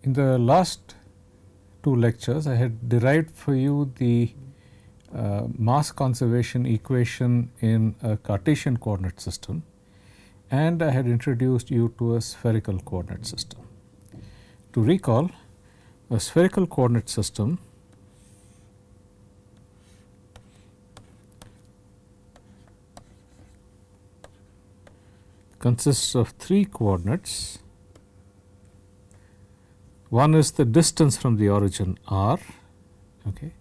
In the last two lectures, I had derived for you the mass conservation equation in a Cartesian coordinate system, and I had introduced you to a spherical coordinate system. To recall, a spherical coordinate system consists of three coordinates. One is the distance from the origin r. Okay.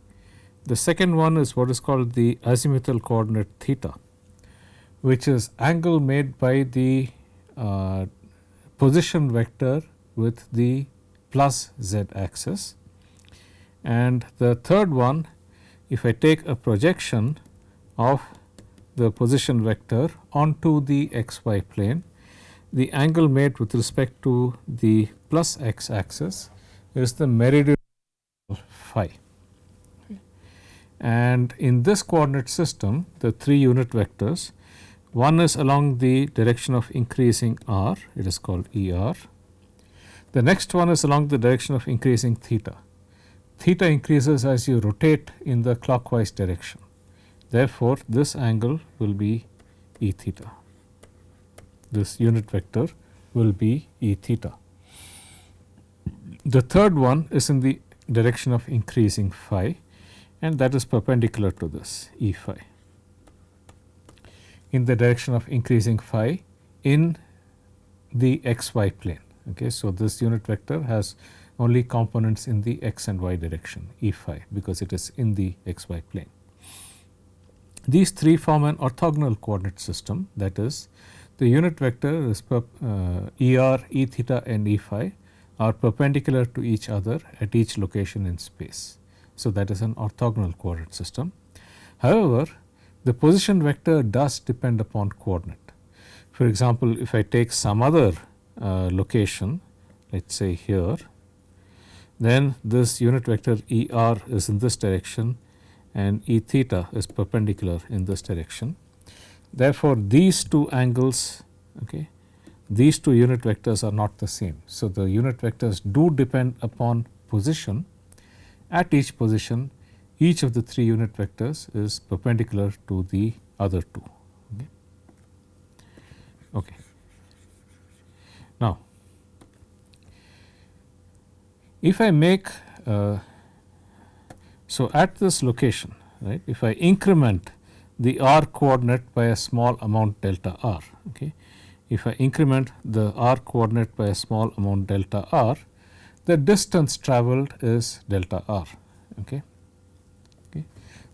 The second one is what is called the azimuthal coordinate theta, which is angle made by the position vector with the plus z axis. And the third one, if I take a projection of the position vector onto the xy plane, the angle made with respect to the plus x axis is the meridional phi. And in this coordinate system, the three unit vectors, one is along the direction of increasing r, it is called ER. The next one is along the direction of increasing theta. Theta increases as you rotate in the clockwise direction. Therefore, this angle will be E theta. This unit vector will be E theta. The third one is in the direction of increasing phi, and that is perpendicular to this E phi. In the direction of increasing phi in the xy plane. Okay, so this unit vector has only components in the x and y direction, E phi, because it is in the xy plane. These three form an orthogonal coordinate system, that is, the unit vector is ER, E theta and E phi are perpendicular to each other at each location in space. So, that is an orthogonal coordinate system. However, the position vector does depend upon coordinate. For example, if I take some other location, let us say here, then this unit vector ER is in this direction and E theta is perpendicular in this direction. Therefore, these two angles, okay, these two unit vectors are not the same. So, the unit vectors do depend upon position. At each position, each of the three unit vectors is perpendicular to the other two. Okay. Okay. Now, if I make so at this location, right, if I increment the r coordinate by a small amount delta r, okay, if I increment the r coordinate by a small amount delta r, the distance travelled is delta r. Okay. Okay.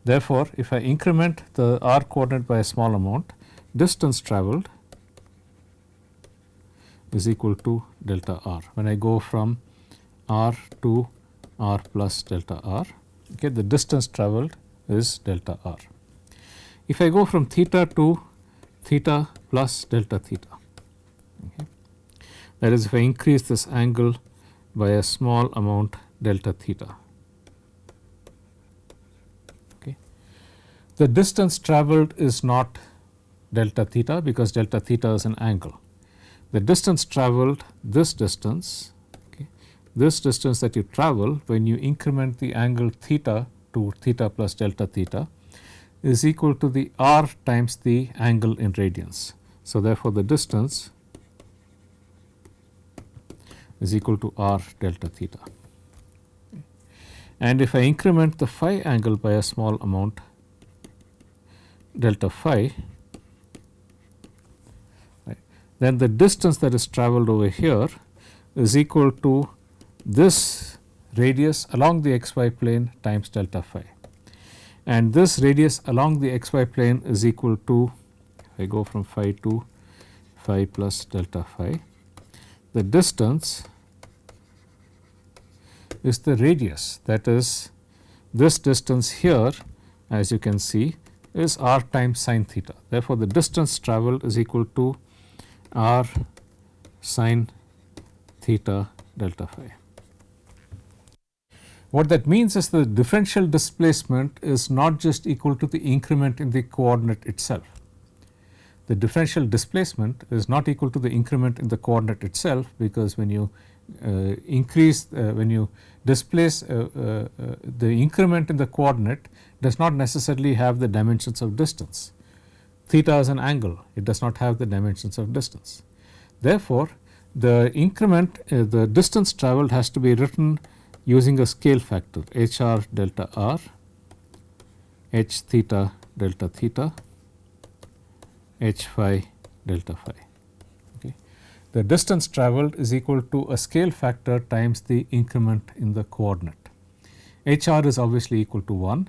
Therefore, if I increment the r coordinate by a small amount, distance travelled is equal to delta r. When I go from r to r plus delta r, okay, the distance travelled is delta r. If I go from theta to theta plus delta theta, okay, that is, if I increase this angle by a small amount delta theta, okay, the distance travelled is not delta theta, because delta theta is an angle. The distance travelled, this distance, okay, this distance that you travel when you increment the angle theta to theta plus delta theta is equal to the r times the angle in radians. So, therefore, the distance is equal to r delta theta. And if I increment the phi angle by a small amount delta phi, right, then the distance that is travelled over here is equal to this radius along the xy plane times delta phi. And this radius along the xy plane is equal to, if I go from phi to phi plus delta phi, the distance is the radius, that is, this distance here, as you can see, is r times sin theta. Therefore, the distance travelled is equal to r sin theta delta phi. What that means is the differential displacement is not just equal to the increment in the coordinate itself. The differential displacement is not equal to the increment in the coordinate itself, because when you increase when you displace the increment in the coordinate does not necessarily have the dimensions of distance. Theta is an angle, it does not have the dimensions of distance. Therefore, the increment the distance travelled has to be written using a scale factor HR delta r, H theta delta theta, H phi delta phi. Okay. The distance travelled is equal to a scale factor times the increment in the coordinate. HR is obviously equal to 1,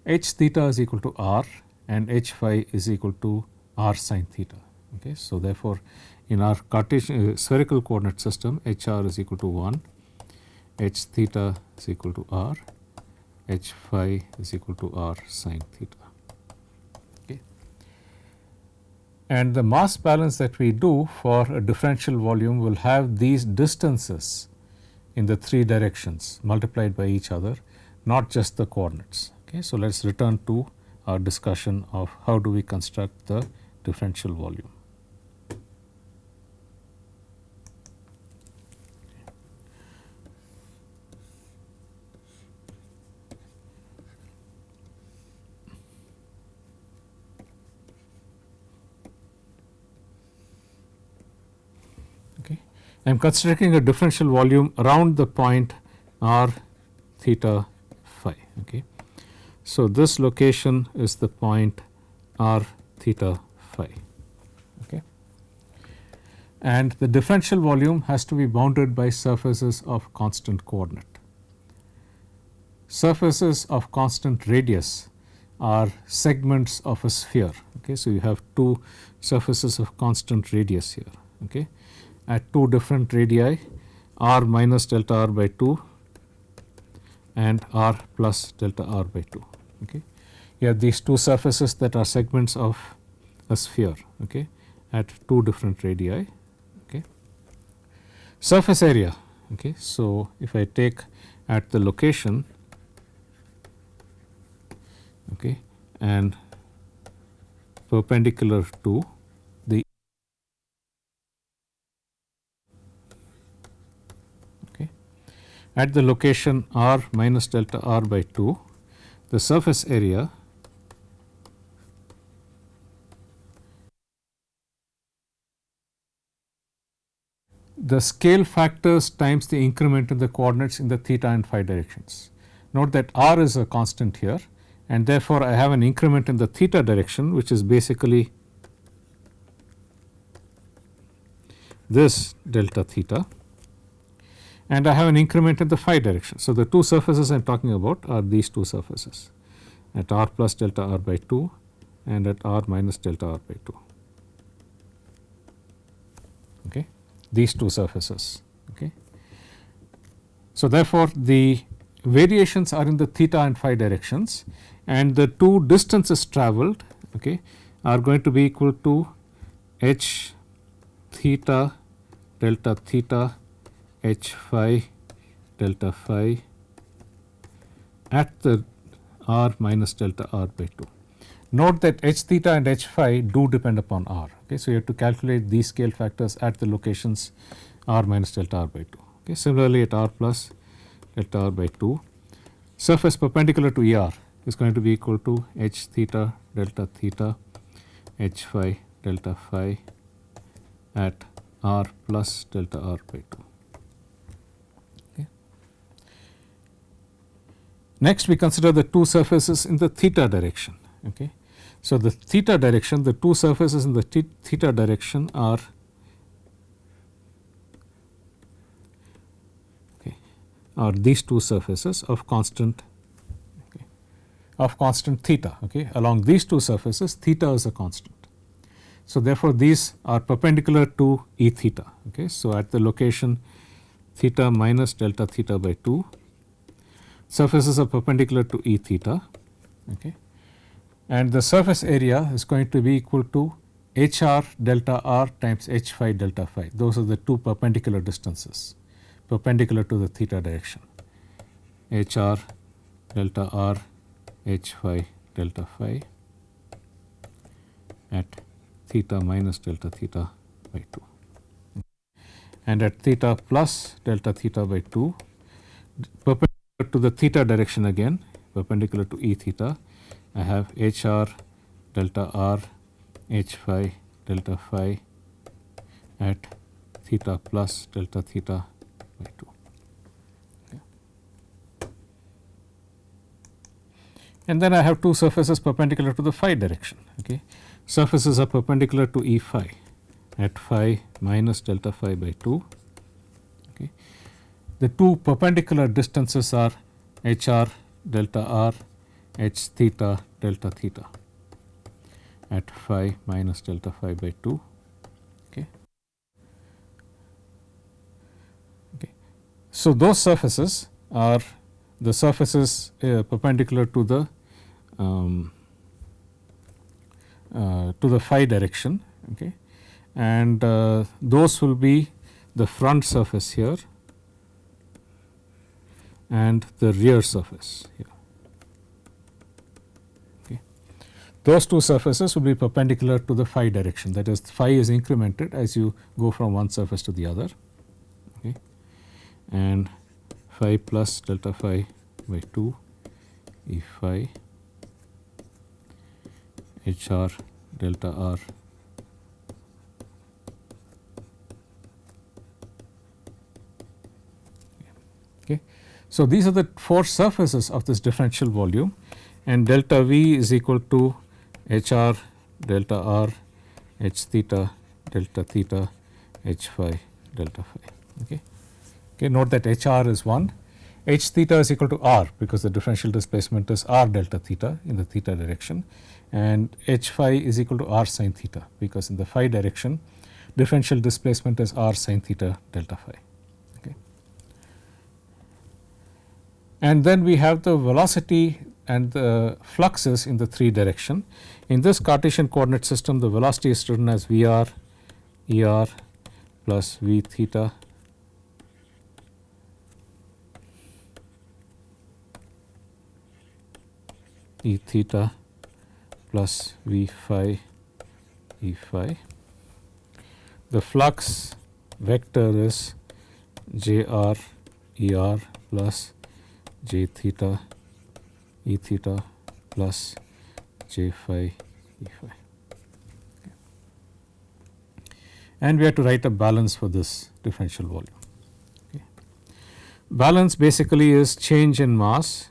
H theta is equal to r, and H phi is equal to r sin theta. Okay. So, therefore, in our Cartesian spherical coordinate system, HR is equal to 1, H theta is equal to r, H phi is equal to r sin theta. Okay. And the mass balance that we do for a differential volume will have these distances in the 3 directions multiplied by each other, not just the coordinates. Okay. So, let us return to our discussion of how do we construct the differential volume. I am constructing a differential volume around the point r theta phi. Okay. So, this location is the point r theta phi. Okay. And the differential volume has to be bounded by surfaces of constant coordinate. Surfaces of constant radius are segments of a sphere. Okay. So, you have 2 surfaces of constant radius here. Okay. At 2 different radii, r minus delta r by 2 and r plus delta r by 2. Okay. You have these 2 surfaces that are segments of a sphere, okay, at 2 different radii. Okay. Surface area. Okay. So, if I take at the location, okay, and perpendicular to the at the location r minus delta r by 2, the surface area the scale factors times the increment in the coordinates in the theta and phi directions. Note that r is a constant here, and therefore, I have an increment in the theta direction, which is basically this delta theta, and I have an increment in the phi direction. So, the 2 surfaces I am talking about are these 2 surfaces at r plus delta r by 2 and at r minus delta r by 2. Okay. These 2 surfaces. Okay. So, therefore, the variations are in the theta and phi directions, and the 2 distances travelled, okay, are going to be equal to h theta delta theta h phi delta phi at the r minus delta r by 2. Note that h theta and h phi do depend upon r. Okay. So, you have to calculate these scale factors at the locations r minus delta r by 2. Okay. Similarly, at r plus delta r by 2, surface perpendicular to ER is going to be equal to h theta delta theta h phi delta phi at r plus delta r by 2. Next, we consider the 2 surfaces in the theta direction. Okay. So, the theta direction, the 2 surfaces in the theta direction are these 2 surfaces of constant theta. Okay. Along these 2 surfaces, theta is a constant. So, therefore, these are perpendicular to E theta. Okay. So, at the location theta minus delta theta by 2, surfaces are perpendicular to E theta, okay, and the surface area is going to be equal to h r delta r times h phi delta phi. Those are the 2 perpendicular distances perpendicular to the theta direction, h r delta r h phi delta phi at theta minus delta theta by 2. and at theta plus delta theta by 2 perpendicular to the theta direction again, perpendicular to E theta, I have H r delta r H phi delta phi at theta plus delta theta by 2. Okay. And then I have two surfaces perpendicular to the phi direction. Okay. Surfaces are perpendicular to E phi at phi minus delta phi by 2. Okay. The two perpendicular distances are H r delta r H theta delta theta at phi minus delta phi by 2. Okay. Okay. So, those surfaces are the surfaces perpendicular to the phi direction, okay, and those will be the front surface here and the rear surface here. Okay. Those two surfaces will be perpendicular to the phi direction, that is phi is incremented as you go from one surface to the other, okay, and phi plus delta phi by 2 E phi H r delta r okay. So, these are the four surfaces of this differential volume, and delta V is equal to H r delta r H theta delta theta H phi delta phi. Okay. Okay, note that H r is 1, H theta is equal to r because the differential displacement is r delta theta in the theta direction, and H phi is equal to r sin theta because in the phi direction differential displacement is r sin theta delta phi. Okay. And then we have the velocity and the fluxes in the three direction. In this Cartesian coordinate system, the velocity is written as Vr Er plus V theta E theta plus V phi E phi. The flux vector is J r E r plus J theta E theta plus J phi E phi. Okay. And we have to write a balance for this differential volume. Okay. Balance basically is change in mass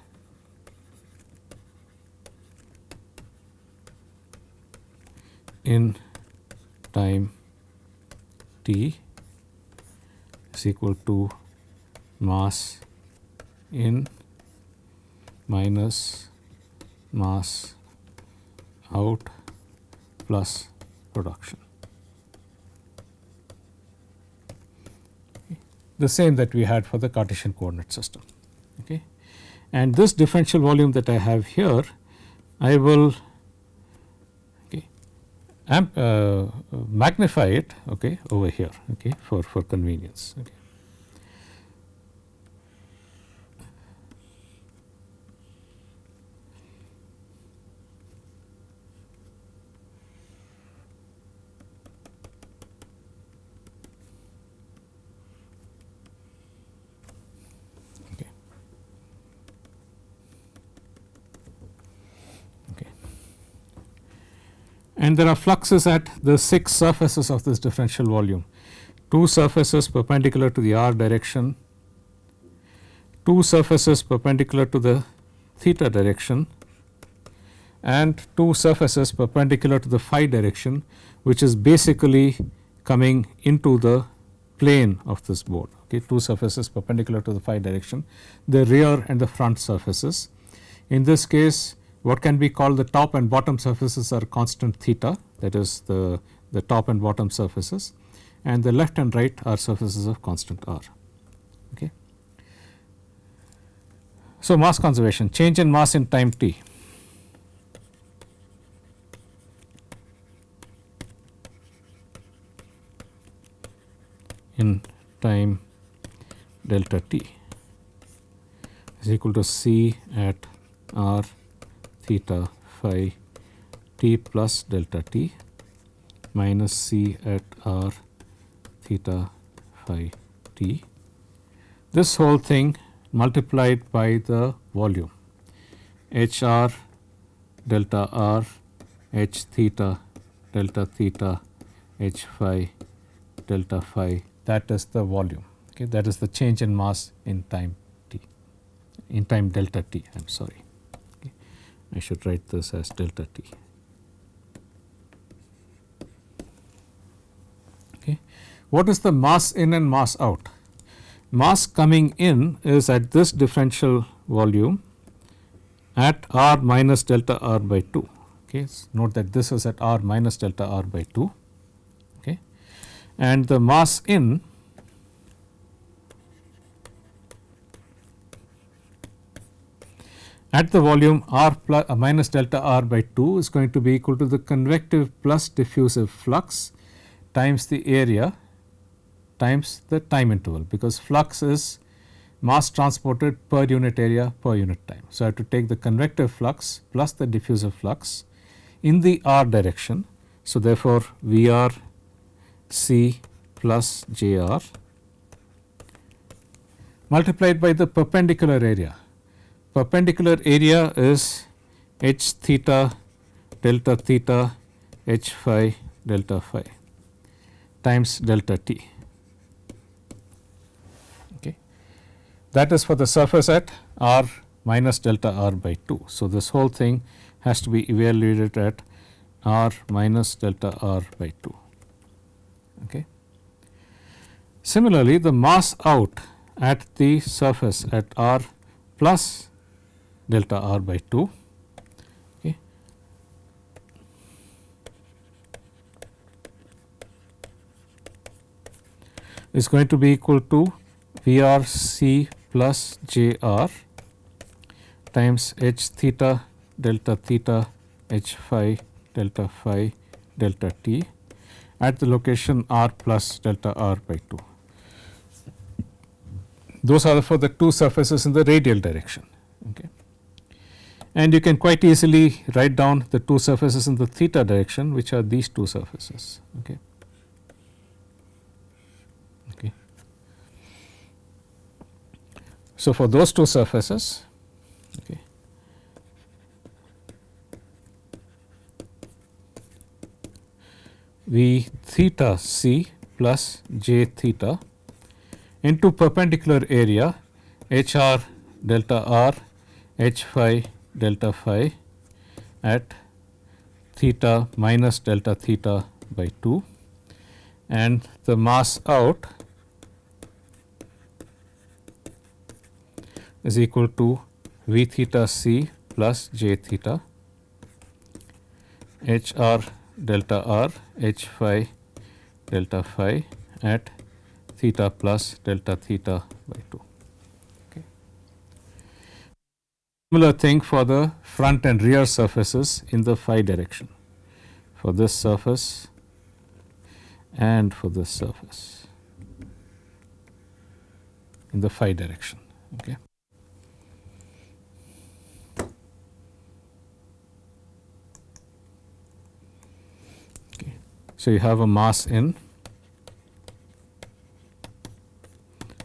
in time t is equal to mass in minus mass out plus production. Okay. The same that we had for the Cartesian coordinate system. Okay. And this differential volume that I have here, I will magnify it, okay, over here, okay, for convenience. Okay. And there are fluxes at the 6 surfaces of this differential volume. 2 surfaces perpendicular to the r direction, 2 surfaces perpendicular to the theta direction, and 2 surfaces perpendicular to the phi direction, which is basically coming into the plane of this board. Okay, 2 surfaces perpendicular to the phi direction, the rear and the front surfaces. In this case, what can be called the top and bottom surfaces are constant theta, that is the top and bottom surfaces, and the left and right are surfaces of constant r. Okay. So, mass conservation, change in mass in time t. In time delta t is equal to c at r theta phi t plus delta t minus c at r theta phi t. This whole thing multiplied by the volume h r delta r h theta delta theta h phi delta phi, that is the volume. Okay, that is the change in mass in time t, in time delta t, I am sorry. Okay. I should write this as delta t. Okay. What is the mass in and mass out? Mass coming in is at this differential volume at r minus delta r by 2. Okay. Note that this is at r minus delta r by 2. Okay. And the mass in at the volume r plus, minus delta r by 2 is going to be equal to the convective plus diffusive flux times the area times the time interval, because flux is mass transported per unit area per unit time. So, I have to take the convective flux plus the diffusive flux in the r direction. So, therefore, V r C plus J r multiplied by the perpendicular area. Perpendicular area is h theta delta theta h phi delta phi times delta t. Okay. That is for the surface at r minus delta r by 2. So, this whole thing has to be evaluated at r minus delta r by 2. Okay. Similarly, the mass out at the surface at r plus delta r by 2, okay, is going to be equal to V r C plus J r times h theta delta theta h phi delta phi delta t at the location r plus delta r by 2. Those are for the two surfaces in the radial direction. Okay. And you can quite easily write down the two surfaces in the theta direction, which are these two surfaces. Okay. Okay. So, for those two surfaces, okay, V theta C plus J theta into perpendicular area h r delta r h phi delta phi at theta minus delta theta by 2, and the mass out is equal to V theta C plus J theta h r delta r h phi delta phi at theta plus delta theta by 2. Okay. Similar thing for the front and rear surfaces in the phi direction, for this surface and for this surface in the phi direction. Okay. Okay. So, you have a mass in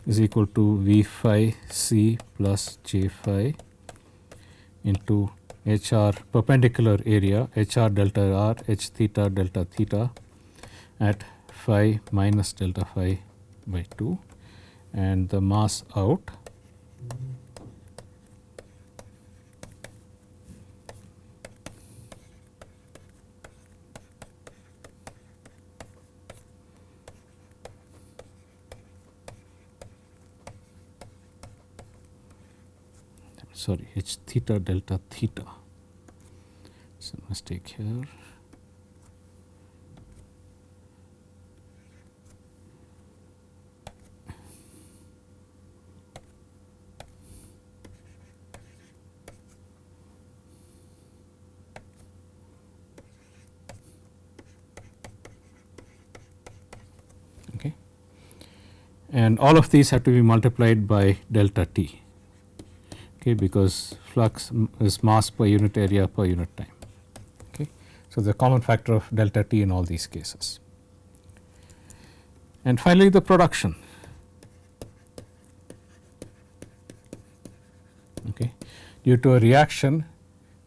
is equal to V phi C plus J phi into h r perpendicular area h r delta r h theta delta theta at phi minus delta phi by 2, and the mass out sorry h theta delta theta, it's a mistake here. Okay. And all of these have to be multiplied by delta t. Okay, because flux is mass per unit area per unit time. Okay. So, the common factor of delta t in all these cases. And finally, the production. Okay. Due to a reaction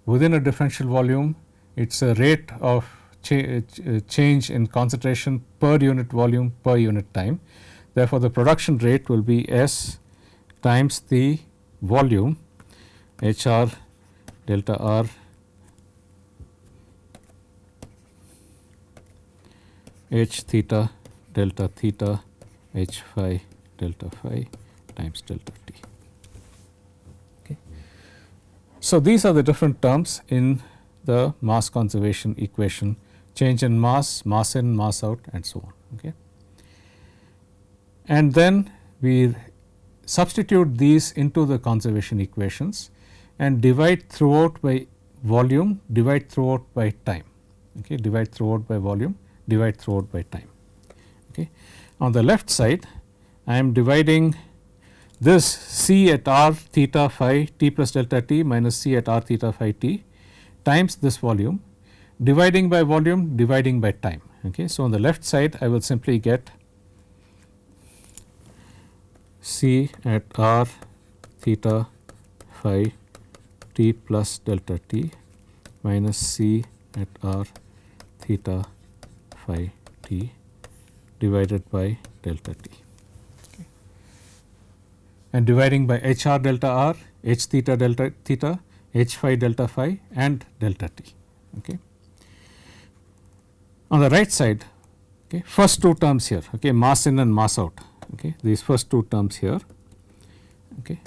within a differential volume, it is a rate of change in concentration per unit volume per unit time. Therefore, the production rate will be S times the volume HR delta R H theta delta theta H phi delta phi times delta T. Okay. So, these are the different terms in the mass conservation equation: change in mass, mass in, mass out, and so on. Okay. And then we substitute these into the conservation equations and divide throughout by volume, divide throughout by time. Okay. Divide throughout by volume, divide throughout by time. Okay. On the left side, I am dividing this C at R theta phi T plus delta T minus C at R theta phi T times this volume, dividing by volume, dividing by time. Okay. So, on the left side, I will simply get C at R theta phi T plus delta T minus C at R theta phi T divided by delta T. Okay. And dividing by HR delta R, H theta delta theta, H phi delta phi and delta T. Okay. On the right side, okay, first two terms here, okay, mass in and mass out. Okay, these first two terms here. Okay,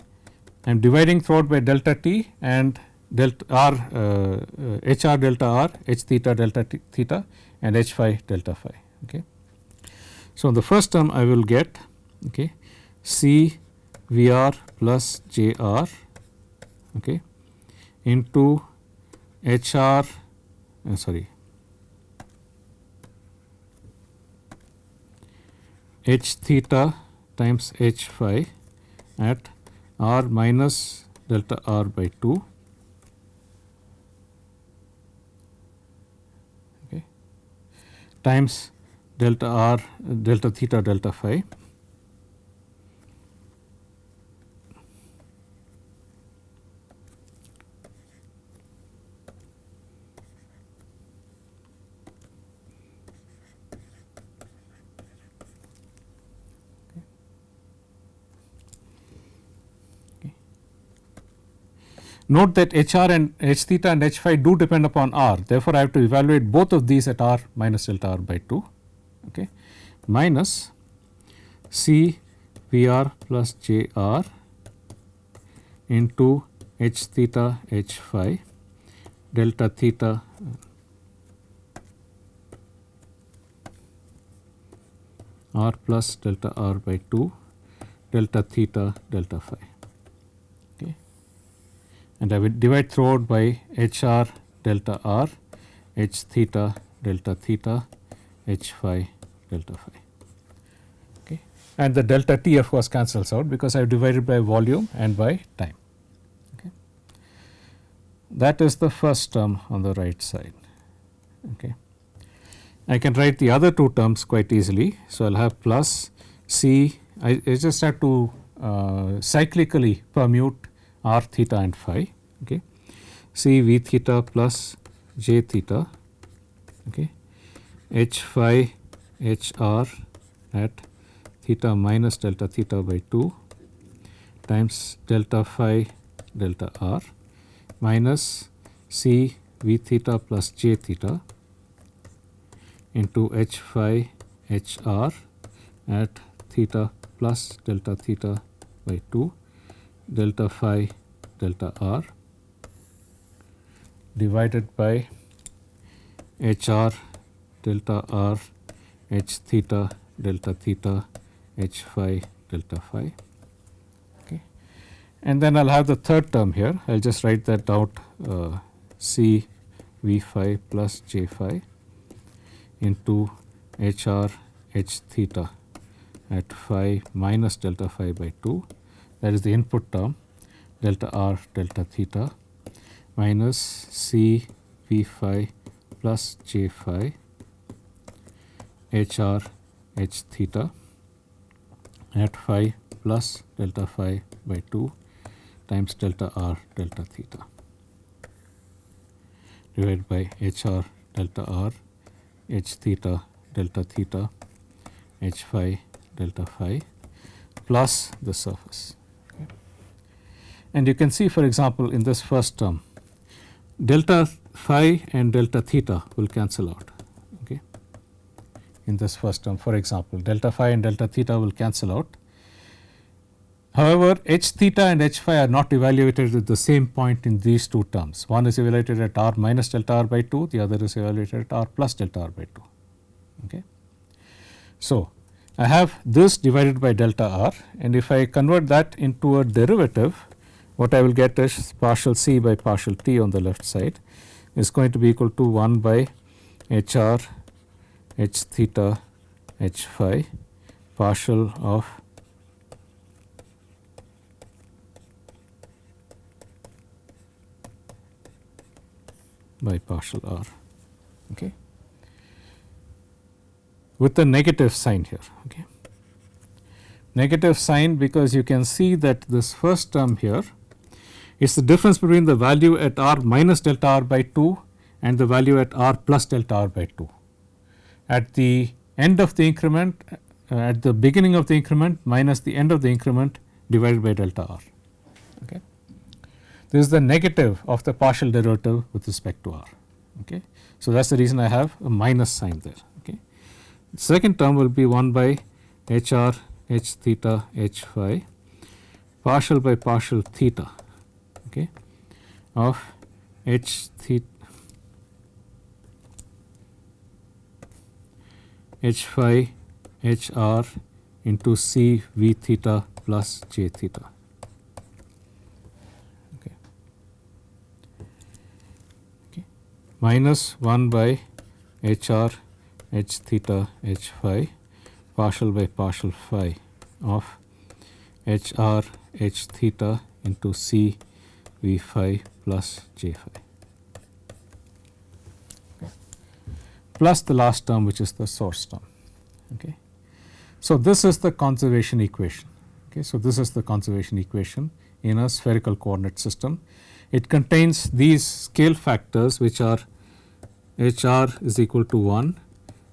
I am dividing throughout by delta T and delta R, HR delta R, H theta delta theta and H phi delta phi. Okay. So, the first term I will get, okay, C VR plus JR, okay, into HR H theta times H phi at R minus delta R by 2, okay, times delta R delta theta delta phi Note that HR and H theta and H phi do depend upon R. Therefore, I have to evaluate both of these at R minus delta R by 2, okay, minus C VR plus JR into H theta H phi delta theta R plus delta R by 2 delta theta delta phi. And I will divide throughout by HR delta R, H theta delta theta, H phi delta phi. Okay. And the delta T of course cancels out because I have divided by volume and by time. Okay. That is the first term on the right side. Okay. I can write the other two terms quite easily. So, I will have plus C, I just have to cyclically permute R theta and phi, okay, C V theta plus J theta, okay, H phi H R at theta minus delta theta by 2 times delta phi delta R minus C V theta plus J theta into H phi H R at theta plus delta theta by 2 delta phi delta R divided by HR delta R H theta delta theta H phi delta phi. Okay. And then I will have the third term here. I will just write that out, C V phi plus J phi into HR H theta at phi minus delta phi by 2, that is the input term, delta R delta theta minus C V phi plus J phi HR H theta at phi plus delta phi by 2 times delta r delta theta divided by hr delta r h theta delta theta h phi delta phi plus the surface. Okay. And you can see, for example, in this first term, delta phi and delta theta will cancel out. Okay. In this first term, for example, delta phi and delta theta will cancel out. However, h theta and h phi are not evaluated at the same point in these two terms. One is evaluated at r minus delta r by 2, the other is evaluated at r plus delta r by 2. Okay. So, I have this divided by delta r, and if I convert that into a derivative, what I will get is partial c by partial t on the left side is going to be equal to 1 by hr h theta h phi partial of by partial r, okay, with the negative sign here. Okay. Negative sign because you can see that this first term here is the difference between the value at r minus delta r by 2 and the value at r plus delta r by 2. At the end of the increment, at the beginning of the increment minus the end of the increment divided by delta r. Okay. This is the negative of the partial derivative with respect to r. Okay. So, that is the reason I have a minus sign there. Okay. The second term will be 1 by hr h theta h phi partial by partial theta, okay, of h theta h phi h r into c v theta plus j theta. Okay. Okay. Minus 1 by h r h theta h phi partial by partial phi of h r h theta into c v phi plus j phi, okay, plus the last term which is the source term. Okay. So, this is the conservation equation. Okay. So, this is the conservation equation in a spherical coordinate system. It contains these scale factors which are h r is equal to 1,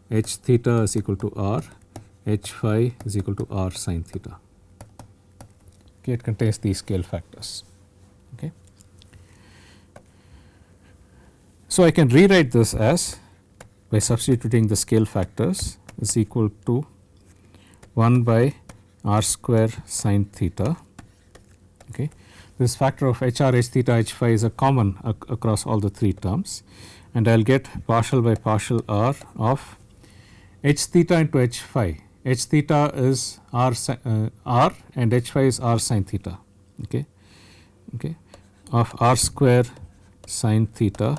h theta is equal to r, h phi is equal to r sin theta. Okay, it contains these scale factors. Okay. So, I can rewrite this as, by substituting the scale factors, is equal to 1 by r square sin theta. Okay. This factor of h r h theta h phi is a common across all the three terms, and I will get partial by partial r of h theta into h phi. H theta is r and h phi is r sin theta, okay, okay, of r square sin theta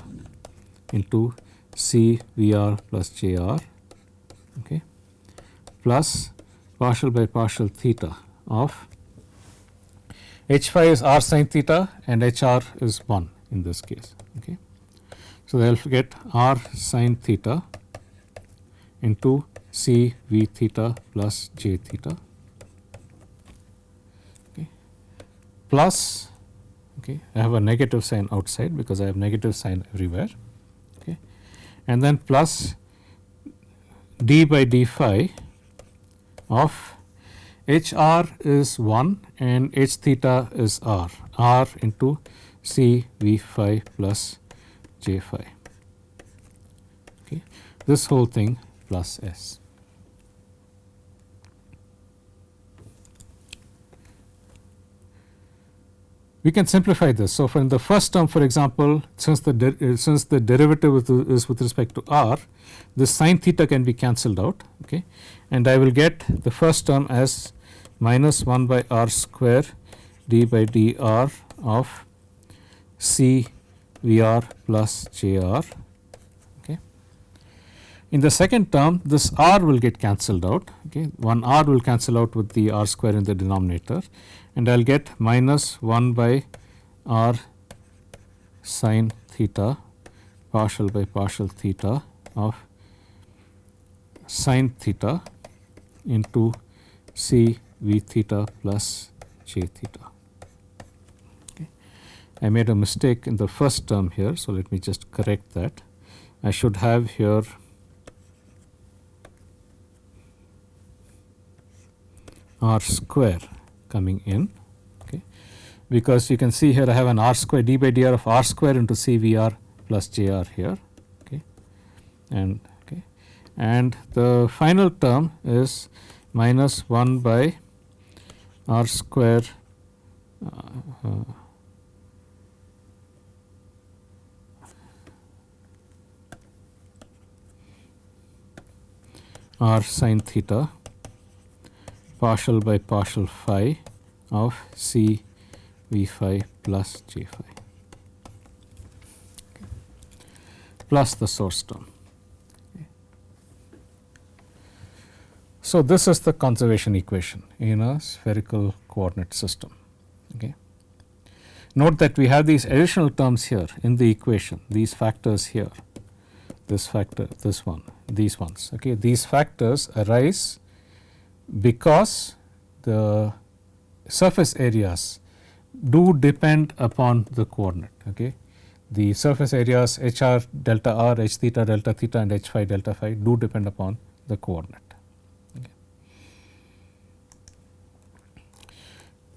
into c v r plus j r, okay, plus partial by partial theta of h phi is r sin theta and h r is 1 in this case. Okay. So, I will get r sin theta into c v theta plus j theta, okay, plus, okay, I have a negative sign outside because I have negative sign everywhere, okay, and then plus d by d phi of h r is 1 and h theta is r into c v phi plus j phi, okay, this whole thing plus s. We can simplify this. So, for in the first term, for example, since the derivative is with respect to r, this sin theta can be cancelled out, okay, and I will get the first term as minus 1 by r square d by dr of c v r plus j r. Okay. In the second term, this r will get cancelled out, okay, one r will cancel out with the r square in the denominator, and I will get minus 1 by r sin theta partial by partial theta of sin theta into c v theta plus j theta. I made a mistake in the first term here, so let me just correct that. I should have here r square coming in, okay, because you can see here I have an r square d by dr of r square into CVR plus JR here, okay, and the final term is minus 1 by r square r sin theta partial by partial phi of C V phi plus J phi plus the source term. So, this is the conservation equation in a spherical coordinate system. Okay. Note that we have these additional terms here in the equation, these factors here, this factor, this one, these ones. Okay. These factors arise because the surface areas do depend upon the coordinate. Okay. The surface areas HR delta r, H theta delta theta and H phi delta phi do depend upon the coordinate. Okay.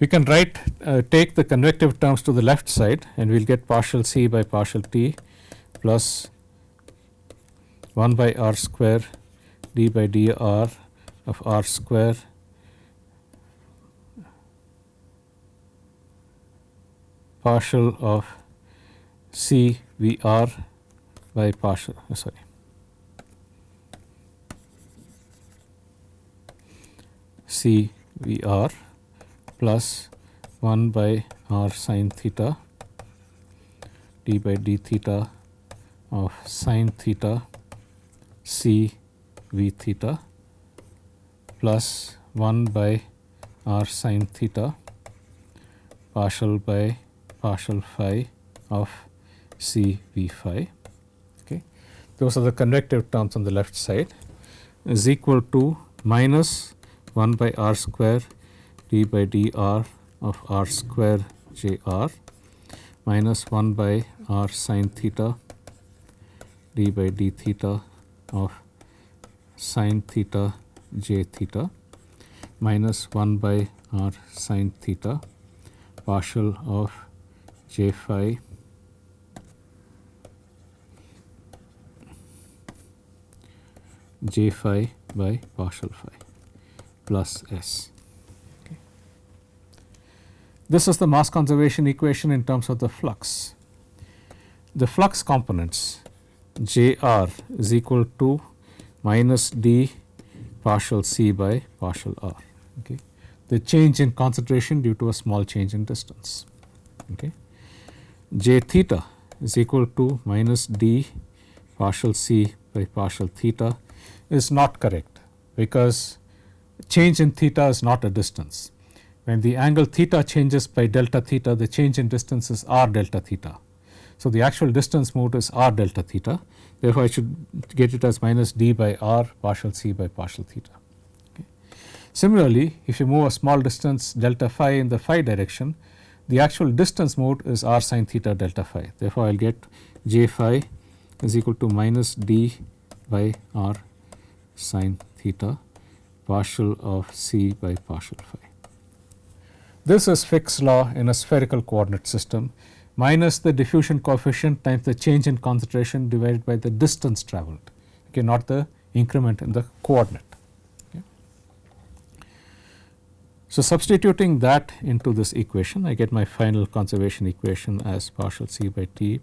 We can take the convective terms to the left side and we will get partial C by partial T plus 1 by r square d by dr of r square partial of C V r by partial C V r plus 1 by r sin theta d by d theta of sin theta C V theta plus 1 by r sin theta partial by partial phi of C V phi. Okay. Those are the convective terms on the left side, is equal to minus 1 by r square d by dr of r square j r minus 1 by r sin theta d by d theta of sin theta j theta minus 1 by r sin theta partial of j phi by partial phi plus S. Okay. This is the mass conservation equation in terms of the flux. The flux components JR is equal to minus D partial C by partial R. Okay. The change in concentration due to a small change in distance. Okay. J theta is equal to minus D partial C by partial theta is not correct because change in theta is not a distance. When the angle theta changes by delta theta, the change in distance is r delta theta. So, the actual distance moved is r delta theta. Therefore, I should get it as minus d by r partial c by partial theta. Okay. Similarly, if you move a small distance delta phi in the phi direction, the actual distance moved is r sin theta delta phi. Therefore, I will get j phi is equal to minus d by r sin theta partial of c by partial phi. This is Fick's law in a spherical coordinate system minus the diffusion coefficient times the change in concentration divided by the distance travelled, okay, not the increment in the coordinate. Okay. So, substituting that into this equation, I get my final conservation equation as partial c by t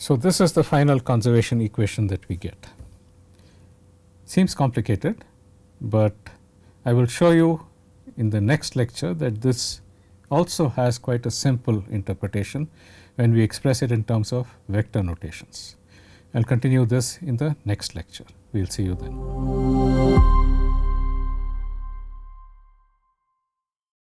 So, this is the final conservation equation that we get. Seems complicated, but I will show you in the next lecture that this also has quite a simple interpretation when we express it in terms of vector notations. I will continue this in the next lecture. We will see you then.